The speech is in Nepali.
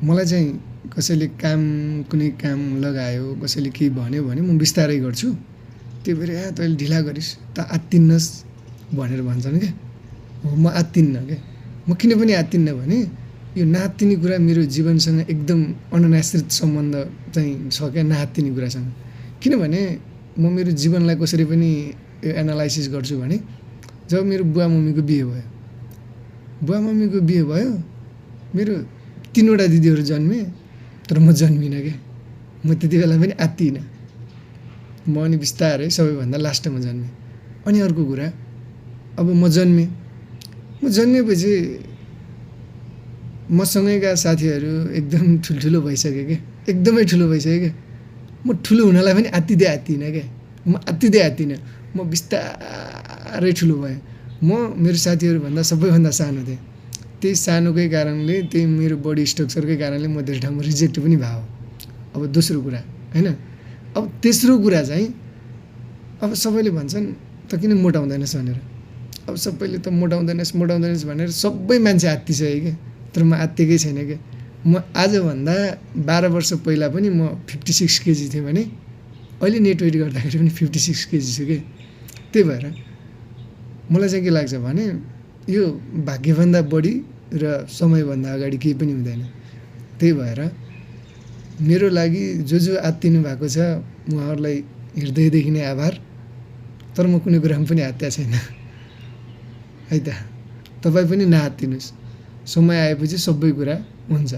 मलाई चाहिँ कसैले कुनै काम लगायो, कसैले केही भन्यो भने म बिस्तारै गर्छु। त्यही भएर तैँले ढिला गरिस् त आत्तिन्नस् भनेर भन्छन् क्या। हो म आत्तिन्न क्या। म किन पनि आत्तिन्न भने यो नआत्तिने कुरा मेरो जीवनसँग एकदम अनाश्रित सम्बन्ध चाहिँ छ क्या नआत्तिने कुरासँग। किनभने म मेरो जीवनलाई कसरी पनि एनालाइसिस गर्छु भने जब मेरो बुवा मम्मीको बिहे भयो मेरो 3वटा दिदीहरू जन्मे तर म जन्मिनँ क्या। म त्यति बेला पनि आत्तिइनँ। म अनि बिस्तारै सबैभन्दा लास्टमा जन्मेँ। अनि अर्को कुरा अब म जन्मेपछि मसँगैका साथीहरू एकदम ठुल्ठुलो भइसक्यो क्या। एकदमै ठुलो भइसक्यो क्या। म ठुलो हुनलाई पनि आत्तिइनँ क्या। आत्तिइनँ। म बिस्तारै ठुलो भएँ। म मेरो साथीहरूभन्दा सबैभन्दा सानो थिएँ। त्यही सानोकै कारणले त्यही मेरो बडी स्ट्रक्चरकै कारणले म धेरै ठाउँमा रिजेक्ट पनि भयो। अब दोस्रो कुरा हैन। अब तेस्रो कुरा चाहिँ अब सबैले भन्छन् त किन मोटाउँदैनस् भनेर। अब सबैले त मोटाउँदैनस् भनेर सबै मान्छे आत्तिसक्यो क्या। तर म आत्तिएकै छैन क्या। म आजभन्दा 12 वर्ष पहिला पनि म 56 केजी थिएँ भने अहिले नेट वेट गर्दाखेरि पनि 56 केजी छु क्या। त्यही भएर मलाई चाहिँ के लाग्छ भने यो भाग्यभन्दा बढी र समयभन्दा अगाडि केही पनि हुँदैन। त्यही भएर मेरो लागि जो आत्तिनु भएको छ उहाँहरूलाई हृदयदेखि नै आभार। तर म कुनै कुरामा पनि आत्तिएको छैन है त। तपाईँ पनि नआत्तिनुहोस्। समय आएपछि सबै कुरा हुन्छ।